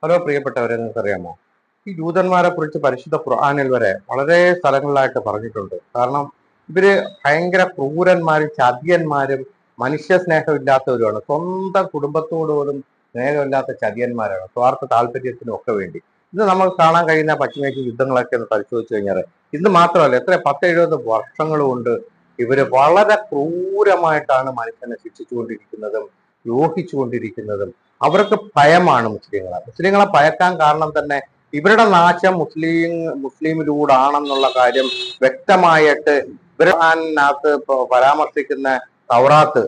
Hello പ്രിയപ്പെട്ടവരെ, നിങ്ങൾക്കറിയാമോ ഈ ജൂതന്മാരെ കുറിച്ച് പരിശുദ്ധ ഖുർആനിൽ വരെ വളരെ സ്ഥലങ്ങളിലായിട്ട് പറഞ്ഞിട്ടുണ്ട്. കാരണം ഇവര് ഭയങ്കര ക്രൂരന്മാരും ചതിയന്മാരും മനുഷ്യ സ്നേഹമില്ലാത്തവരുമാണ്. സ്വന്തം കുടുംബത്തോട് പോലും സ്നേഹമില്ലാത്ത ചതിയന്മാരാണ്, സ്വാർത്ഥ താല്പര്യത്തിനും ഒക്കെ വേണ്ടി. ഇന്ന് നമുക്ക് കാണാൻ കഴിയുന്ന പശ്ചിമേഷ്യൻ യുദ്ധങ്ങളൊക്കെ ഒന്ന് പരിശോധിച്ചു കഴിഞ്ഞാൽ ഇന്ന് മാത്രമല്ല, എത്ര 10-70 വർഷങ്ങൾ കൊണ്ട് ഇവര് വളരെ ക്രൂരമായിട്ടാണ് മനുഷ്യനെ ശിക്ഷിച്ചുകൊണ്ടിരിക്കുന്നതും ദ്രോഹിച്ചുകൊണ്ടിരിക്കുന്നതും. അവർക്ക് ഭയമാണ് മുസ്ലിങ്ങളെ ഭയക്കാൻ കാരണം തന്നെ ഇവരുടെ നാശം മുസ്ലിമിലൂടാണെന്നുള്ള കാര്യം വ്യക്തമായിട്ട് ഇവരകത്ത് പരാമർശിക്കുന്ന തൗറാത്ത്,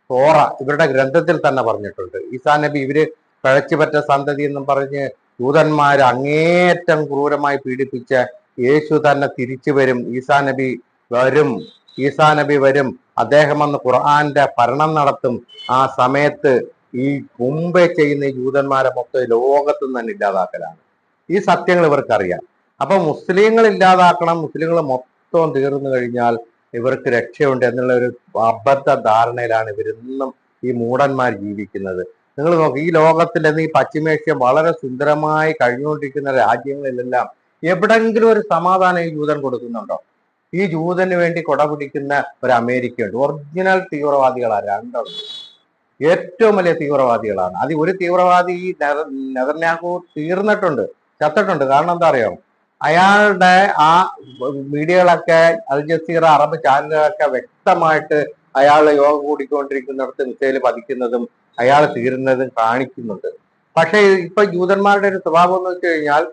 തോറ ഇവരുടെ ഗ്രന്ഥത്തിൽ തന്നെ പറഞ്ഞിട്ടുണ്ട്. ഈസാ നബി ഇവര് പഴച്ചുപറ്റ സന്തതി എന്നും പറഞ്ഞ് ജൂതന്മാര് അങ്ങേയറ്റം ക്രൂരമായി പീഡിപ്പിച്ച യേശു തന്നെ തിരിച്ചു വരും, ഈസാ നബി വരും, അദ്ദേഹം വന്ന് ഖുർആന്റെ ഭരണം നടത്തും. ആ സമയത്ത് ഈ മുമ്പേ ചെയ്യുന്ന ഈ ജൂതന്മാരെ മൊത്തം ലോകത്തു നിന്ന് തന്നെ ഇല്ലാതാക്കലാണ്. ഈ സത്യങ്ങൾ ഇവർക്കറിയാം. അപ്പൊ മുസ്ലിങ്ങൾ ഇല്ലാതാക്കണം, മുസ്ലിങ്ങൾ മൊത്തം തീർന്നു കഴിഞ്ഞാൽ ഇവർക്ക് രക്ഷയുണ്ട് എന്നുള്ള ഒരു അബദ്ധ ധാരണയിലാണ് ഇവരിന്നും ഈ മൂടന്മാർ ജീവിക്കുന്നത്. നിങ്ങൾ നോക്ക്, ഈ ലോകത്തിൽ ഈ പശ്ചിമേഷ്യ വളരെ സുന്ദരമായി കഴിഞ്ഞുകൊണ്ടിരിക്കുന്ന രാജ്യങ്ങളിലെല്ലാം എവിടെങ്കിലും ഒരു സമാധാനം ഈ ജൂതൻ കൊടുക്കുന്നുണ്ടോ? ഈ ജൂതന് വേണ്ടി കൊട പിടിക്കുന്ന ഒരു അമേരിക്കയുണ്ട്. ഒറിജിനൽ തീവ്രവാദികളാണ് രണ്ടെണ്ണം, ഏറ്റവും വലിയ തീവ്രവാദികളാണ്. അത് ഒരു തീവ്രവാദി ഈ നെതന്യാഹു തീർന്നിട്ടുണ്ട്, ചത്തിട്ടുണ്ട്. കാരണം എന്താ അറിയാം, അയാളുടെ ആ മീഡിയകളൊക്കെ, അൽ ജസീറ, അറബ് ചാനലുകളൊക്കെ വ്യക്തമായിട്ട് അയാൾ യോഗ കൂടിക്കൊണ്ടിരിക്കുന്നിടത്ത് മിസൈൽ പതിക്കുന്നതും അയാൾ തീരുന്നതും കാണിക്കുന്നുണ്ട്. പക്ഷെ ഇപ്പൊ ജൂതന്മാരുടെ ഒരു സ്വഭാവം എന്ന് വെച്ച് കഴിഞ്ഞാൽ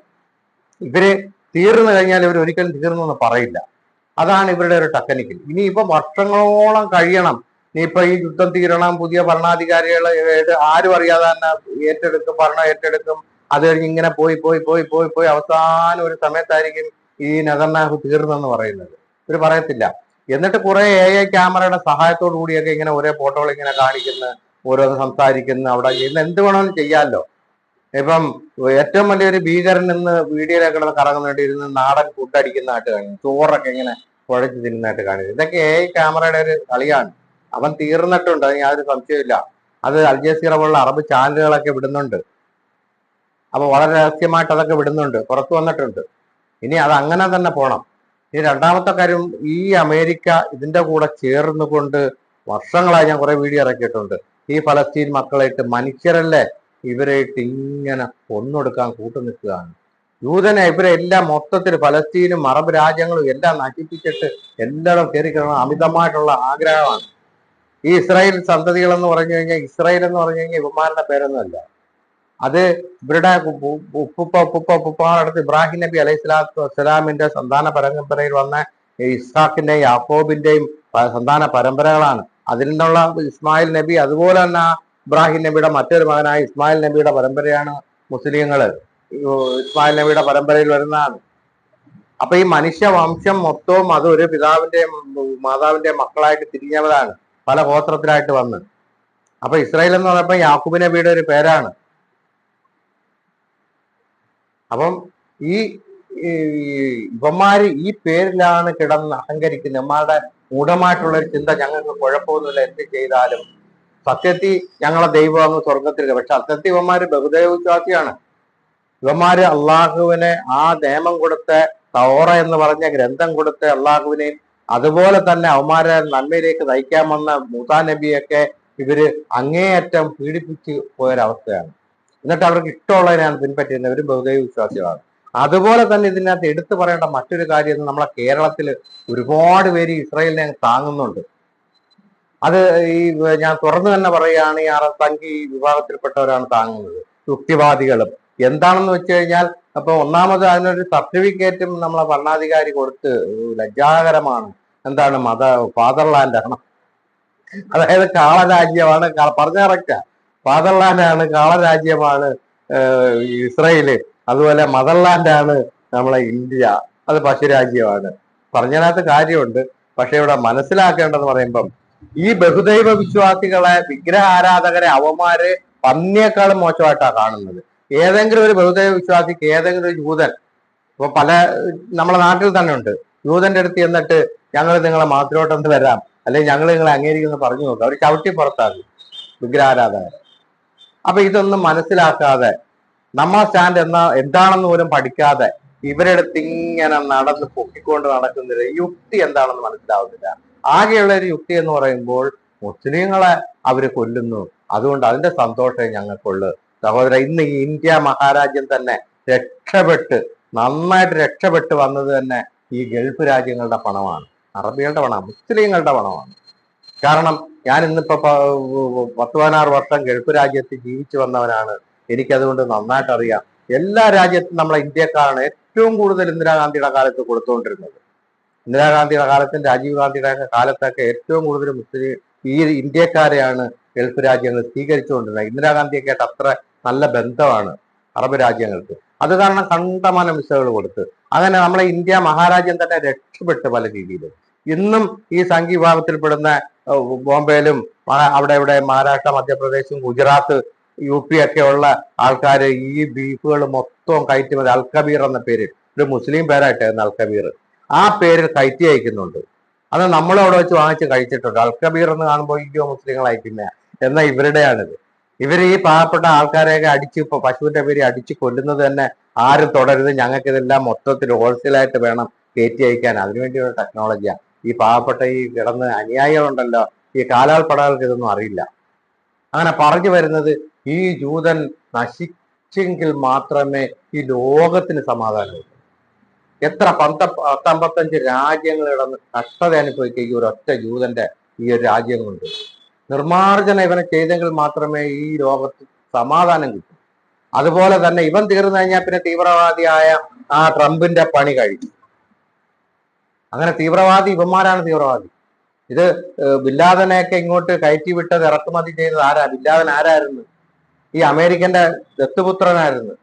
ഇവര് തീർന്നു കഴിഞ്ഞാൽ ഇവർ ഒരിക്കലും തീർന്നു എന്ന് പറയില്ല. അതാണ് ഇവരുടെ ഒരു ടെക്നിക്കൽ. ഇനി ഇപ്പൊ വർഷങ്ങളോളം കഴിയണം, ഇനിയിപ്പൊ ഈ യുദ്ധം തീരണം, പുതിയ ഭരണാധികാരികൾ ആരും അറിയാതെ തന്നെ ഭരണം ഏറ്റെടുക്കും. അത് കഴിഞ്ഞ് ഇങ്ങനെ പോയി അവസാനം ഒരു സമയത്തായിരിക്കും ഈ നെതന്യാഹു തീർന്നെന്ന് പറയുന്നത്. ഇവര് പറയത്തില്ല. എന്നിട്ട് കുറെ AI ക്യാമറയുടെ സഹായത്തോടു കൂടിയൊക്കെ ഇങ്ങനെ ഓരോ ഫോട്ടോകൾ ഇങ്ങനെ കാണിക്കുന്ന, ഓരോന്ന് സംസാരിക്കുന്ന, അവിടെ ഇന്ന് എന്ത് വേണമെങ്കിലും ചെയ്യാമല്ലോ. ഇപ്പം ഏറ്റവും വലിയൊരു ഭീകരൻ നിന്ന് വീഡിയോയിലൊക്കെ കിടന്ന് കറങ്ങുന്നതായിട്ട് ഇരുന്ന് നാടൻ ഫുഡ് അടിക്കുന്നതായിട്ട് കാണും, ചോറൊക്കെ ഇങ്ങനെ കുഴച്ച് തിന്നുന്നതായിട്ട് കാണിക്കും. ഇതൊക്കെ AI ക്യാമറയുടെ ഒരു കളിയാണ്. അവൻ തീർന്നിട്ടുണ്ട്, അതിന് യാതൊരു സംശയമില്ല. അത് അൽ ജസീറ പോലുള്ള അറബ് ചാനലുകളൊക്കെ വിടുന്നുണ്ട്. അപ്പൊ വളരെ രഹസ്യമായിട്ട് അതൊക്കെ വിടുന്നുണ്ട്, പുറത്തു വന്നിട്ടുണ്ട്. ഇനി അത് അങ്ങനെ തന്നെ പോണം. ഇനി രണ്ടാമത്തെ കാര്യം, ഈ അമേരിക്ക ഇതിന്റെ കൂടെ ചേർന്നുകൊണ്ട് വർഷങ്ങളായി ഞാൻ കുറെ വീഡിയോ ഇറക്കിയിട്ടുണ്ട്. ഈ ഫലസ്തീൻ മക്കളായിട്ട്, മനുഷ്യരല്ലേ ഇവരായിട്ട് ഇങ്ങനെ കൊന്നൊടുക്കാൻ നിൽക്കുകയാണ്. യൂതനെ ഇവരെല്ലാം മൊത്തത്തിൽ ഫലസ്തീനും അറബ് രാജ്യങ്ങളും എല്ലാം നശിപ്പിച്ചിട്ട് എല്ലായിടും കയറി കിടന്ന അമിതമായിട്ടുള്ള ആഗ്രഹമാണ്. ഈ ഇസ്രായേൽ സന്തതികൾ എന്ന് പറഞ്ഞു കഴിഞ്ഞാൽ, ഇസ്രായേൽ എന്ന് പറഞ്ഞു കഴിഞ്ഞാൽ ഇവന്മാരുടെ പേരൊന്നുമല്ല. അത് ഇവരുടെ ഉപ്പുപ്പാടത്ത് ഇബ്രാഹിം നബി അലൈഹി സ്വലാത്തു വസ്സലാമിന്റെ സന്താന പരമ്പരയിൽ വന്ന ഇസ്ഹാക്കിന്റെയും യാക്കോബിന്റെയും സന്താന പരമ്പരകളാണ്. അതിൽ നിന്നുള്ള ഇസ്മായിൽ നബി, അതുപോലെ തന്നെ ഇബ്രാഹിം നബിയുടെ മറ്റൊരു മകനായ ഇസ്മായിൽ നബിയുടെ പരമ്പരയാണ് മുസ്ലിങ്ങള്. ഇസ്മായിൽ നബിയുടെ പരമ്പരയിൽ വരുന്നതാണ്. അപ്പൊ ഈ മനുഷ്യ വംശം മൊത്തവും അത് ഒരു പിതാവിന്റെയും മാതാവിന്റെയും മക്കളായിട്ട് തിരിഞ്ഞവരാണ്, പല ഗോത്രത്തിലായിട്ട് വന്ന്. അപ്പൊ ഇസ്രായേൽ എന്ന് പറഞ്ഞപ്പോ യാക്കൂബ് നബിയുടെ ഒരു പേരാണ്. അപ്പം ഈ ഇവന്മാര് ഈ പേരിലാണ് കിടന്ന് അഹങ്കരിക്കുന്നത്. ഇവന്മാരുടെ മൂഢമായിട്ടുള്ള ഒരു ചിന്ത, ഞങ്ങൾക്ക് കുഴപ്പമൊന്നുമില്ല, എന്ത് ചെയ്താലും സത്യത്തിൽ ഞങ്ങളെ ദൈവം അങ്ങ് സ്വർഗത്തിൽ. പക്ഷെ സത്യത്തിൽ ഇവന്മാര് ബഹുദൈവ വിശ്വാസിയാണ്. ഇവന്മാര് അള്ളാഹുവിനെ ആ നിയമം കൊടുത്ത തൗറ എന്ന് പറഞ്ഞ ഗ്രന്ഥം കൊടുത്ത അള്ളാഹുവിനെയും അതുപോലെ തന്നെ അവന്മാരെ നന്മയിലേക്ക് നയിക്കാൻ വന്ന മൂസാ നബിയൊക്കെ ഇവര് അങ്ങേയറ്റം പീഡിപ്പിച്ച് പോയൊരവസ്ഥയാണ്. എന്നിട്ട് അവർക്ക് ഇഷ്ടമുള്ളതിനാണ് പിൻപറ്റുന്നത്. ഒരു ബഹുദൈവ വിശ്വാസികളാണ്. അതുപോലെ തന്നെ ഇതിനകത്ത് എടുത്തു പറയേണ്ട മറ്റൊരു കാര്യം, നമ്മളെ കേരളത്തിൽ ഒരുപാട് പേര് ഇസ്രായേലിനെ താങ്ങുന്നുണ്ട്. അത് ഈ ഞാൻ തുറന്നു തന്നെ പറയുകയാണ്, ഈ സംഘി വിഭാഗത്തിൽപ്പെട്ടവരാണ് താങ്ങുന്നത്, യുക്തിവാദികളും. എന്താണെന്ന് വെച്ച് കഴിഞ്ഞാൽ, അപ്പൊ ഒന്നാമത് അതിനൊരു സർട്ടിഫിക്കറ്റും നമ്മളെ ഭരണാധികാരി കൊടുത്ത്, ലജ്ജാകരമാണ്. എന്താണ്, ഫാദർലാൻഡാണ്, അതായത് കാളരാജ്യമാണ്. പറഞ്ഞ കറക്റ്റാ, ഫാദർലാൻഡാണ്, കാളരാജ്യമാണ് ഇസ്രയേല്. അതുപോലെ മദർലാൻഡാണ് നമ്മളെ ഇന്ത്യ, അത് പശുരാജ്യമാണ്. പറഞ്ഞതിനകത്ത് കാര്യമുണ്ട്. പക്ഷെ ഇവിടെ മനസ്സിലാക്കേണ്ടതെന്ന് പറയുമ്പം, ഈ ബഹുദൈവ വിശ്വാസികളെ, വിഗ്രഹ ആരാധകരെ അവന്മാര് പന്നിയേക്കാളും മോശമായിട്ടാണ് കാണുന്നത്. ഏതെങ്കിലും ഒരു ബഹുദൈവ വിശ്വാസിക്ക്, ഏതെങ്കിലും ഒരു ജൂതൻ, ഇപ്പൊ പല നമ്മളെ നാട്ടിൽ തന്നെ ഉണ്ട്, ജൂതന്റെ അടുത്ത് എന്നിട്ട് ഞങ്ങൾ നിങ്ങളെ മാത്രോട്ടൊന്ന് വരാം, അല്ലെങ്കിൽ ഞങ്ങൾ നിങ്ങളെ അംഗീകരിക്കുമെന്ന് പറഞ്ഞു നോക്കുക, അവർ ചവിട്ടി പുറത്താക്കി വിഗ്രഹാരാധകർ. അപ്പൊ ഇതൊന്നും മനസ്സിലാക്കാതെ നമ്മ സ്റ്റാൻഡ് എന്താണെന്ന് പോലും പഠിക്കാതെ ഇവരെടുത്ത് ഇങ്ങനെ നടന്ന് പൊക്കിക്കൊണ്ട് നടക്കുന്നത് യുക്തി എന്താണെന്ന് മനസ്സിലാവുന്നില്ല. ആകെയുള്ള ഒരു യുക്തി എന്ന് പറയുമ്പോൾ മുസ്ലിങ്ങളെ അവര് കൊല്ലുന്നു, അതുകൊണ്ട് അതിന്റെ സന്തോഷമേ ഞങ്ങൾക്കുള്ളൂ. സഹോദര, ഇന്ന് ഈ ഇന്ത്യ മഹാരാജ്യം തന്നെ രക്ഷപ്പെട്ട് നന്നായിട്ട് രക്ഷപ്പെട്ട് വന്നത് തന്നെ ഈ ഗൾഫ് രാജ്യങ്ങളുടെ പണമാണ്, അറബികളുടെ പണമാണ്, മുസ്ലിങ്ങളുടെ പണമാണ്. കാരണം ഞാൻ ഇന്നിപ്പോ 10-16 വർഷം ഗൾഫ് രാജ്യത്ത് ജീവിച്ചു വന്നവനാണ്. എനിക്കതുകൊണ്ട് നന്നായിട്ട് അറിയാം. എല്ലാ രാജ്യത്തും നമ്മളെ ഇന്ത്യക്കാരാണ് ഏറ്റവും കൂടുതൽ ഇന്ദിരാഗാന്ധിയുടെ കാലത്ത് കൊടുത്തുകൊണ്ടിരുന്നത്. ഇന്ദിരാഗാന്ധിയുടെ കാലത്തും രാജീവ് ഗാന്ധിയുടെ കാലത്തൊക്കെ ഏറ്റവും കൂടുതൽ മുസ്ലിം ഈ ഇന്ത്യക്കാരെയാണ് ഗൾഫ് രാജ്യങ്ങൾ സ്വീകരിച്ചുകൊണ്ടിരുന്നത്. ഇന്ദിരാഗാന്ധിയൊക്കെ ആയിട്ട് അത്ര നല്ല ബന്ധമാണ് അറബ് രാജ്യങ്ങൾക്ക്. അത് കാരണം കണ്ടമാനം വിസകൾ കൊടുത്ത് അങ്ങനെ നമ്മളെ ഇന്ത്യ മഹാരാജ്യം തന്നെ രക്ഷപ്പെട്ട് പല രീതിയിലും. ഇന്നും ഈ സംഘി വിഭാഗത്തിൽപ്പെടുന്ന ബോംബെയിലും അവിടെ ഇവിടെ മഹാരാഷ്ട്ര, മധ്യപ്രദേശും, ഗുജറാത്ത്, UP ഒക്കെ ഉള്ള ആൾക്കാർ ഈ ബീഫുകൾ മൊത്തം കയറ്റുമതി, അൽക്കബീർ എന്ന പേര്, ഒരു മുസ്ലിം പേരായിട്ടായിരുന്നു അൽക്കബീർ, ആ പേരിൽ കയറ്റി അയക്കുന്നുണ്ട്. അത് നമ്മളവിടെ വെച്ച് വാങ്ങിച്ച് കഴിച്ചിട്ടുണ്ട്. അൽക്കബീർ എന്ന് കാണുമ്പോൾ ഇന്ത്യ മുസ്ലിങ്ങൾ അയക്കുന്ന എന്നാൽ ഇവരുടെയാണിത്. ഇവർ ഈ പാവപ്പെട്ട ആൾക്കാരെയൊക്കെ അടിച്ച് ഇപ്പൊ പശുവിന്റെ പേര് അടിച്ച് കൊല്ലുന്നത് തന്നെ ആരും തുടരുത്, ഞങ്ങൾക്ക് ഇതെല്ലാം മൊത്തത്തിൽ ഹോൾസെയിലായിട്ട് വേണം കയറ്റി അയക്കാൻ, അതിനുവേണ്ടിയുള്ള ടെക്നോളജിയാണ്. ഈ പാവപ്പെട്ട ഈ കിടന്ന് അനുയായികളുണ്ടല്ലോ, ഈ കാലാൾ പടകൾക്ക് ഇതൊന്നും അറിയില്ല. അങ്ങനെ പറഞ്ഞു വരുന്നത് ഈ ജൂതൻ നശിച്ചെങ്കിൽ മാത്രമേ ഈ ലോകത്തിന് സമാധാനമുള്ളൂ. എത്ര 10-55 രാജ്യങ്ങൾ കിടന്ന് കഷ്ടത അനുഭവിക്കുക ഈ ഒരൊറ്റ ജൂതന്റെ ഈ ഒരു രാജ്യം കൊണ്ട്. നിർമാർജന ഇവനെ ചെയ്തെങ്കിൽ മാത്രമേ ഈ ലോകത്ത് സമാധാനം കിട്ടൂ. അതുപോലെ തന്നെ ഇവൻ തീർന്നു കഴിഞ്ഞാൽ പിന്നെ തീവ്രവാദിയായ ആ ട്രംപിന്റെ പണി കഴിയും. അങ്ങനെ തീവ്രവാദി ഇവന്മാരാണ് തീവ്രവാദി. ഇത് ബില്ലാദനെയൊക്കെ ഇങ്ങോട്ട് കയറ്റി വിട്ടത്, ഇറക്കുമതി ചെയ്തത് ആരാ? ബില്ലാദൻ ആരായിരുന്നു? ഈ അമേരിക്കന്റെ ദത്തുപുത്രനായിരുന്നു,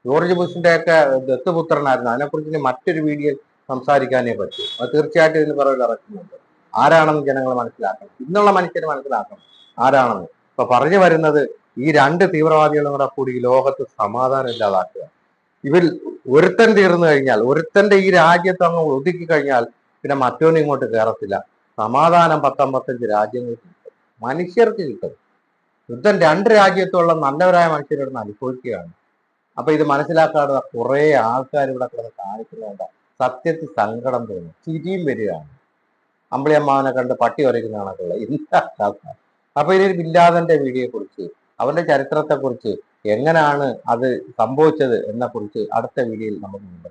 ജോർജ് ബുഷിന്റെ ഒക്കെ ദത്തുപുത്രനായിരുന്നു. അതിനെക്കുറിച്ച് ഇനി മറ്റൊരു വീഡിയോയിൽ സംസാരിക്കാനേ പറ്റൂ. അത് തീർച്ചയായിട്ടും ഇതിന് പുറകിൽ ഇറക്കുന്നുണ്ട്. ആരാണെന്ന് ജനങ്ങൾ മനസ്സിലാക്കണം, ഇന്നുള്ള മനുഷ്യർ മനസ്സിലാക്കണം ആരാണെന്ന്. ഇപ്പൊ പറഞ്ഞു വരുന്നത് ഈ 2 തീവ്രവാദികളും കൂടി ഈ ലോകത്ത് സമാധാനം ഇല്ലാതാക്കുക. ഇവർ ഒരുത്തൻ തീർന്നു കഴിഞ്ഞാൽ, ഒരുത്തന്റെ ഈ രാജ്യത്ത് അങ്ങ് ഒതുക്കി കഴിഞ്ഞാൽ പിന്നെ മറ്റൊന്നും ഇങ്ങോട്ട് കയറത്തില്ല. സമാധാനം 10-55 രാജ്യങ്ങൾക്ക് കിട്ടും, മനുഷ്യർക്ക് കിട്ടും. യുദ്ധം 2 രാജ്യത്തുള്ള നല്ലവരായ മനുഷ്യരുടെ അനുഭവിക്കുകയാണ്. അപ്പൊ ഇത് മനസ്സിലാക്കാതെ കുറെ ആൾക്കാർ ഇവിടെ കിടന്ന് കാണിക്കുന്നുണ്ട്. സത്യത്തിൽ സങ്കടം തോന്നും, ചിരിയും വരികയാണ്. അമ്പിളിയമ്മാവനെ കണ്ട് പട്ടി ഉരയ്ക്കുന്ന കണക്കുള്ള എന്താ കഥ. അപ്പൊ ഇതിൽ ബില്ലാദന്റെ വീഡിയോയെ കുറിച്ച്, അവന്റെ ചരിത്രത്തെ കുറിച്ച്, എങ്ങനെയാണ് അത് സംഭവിച്ചത് എന്നെ കുറിച്ച് അടുത്ത വീഡിയോയിൽ നമുക്ക്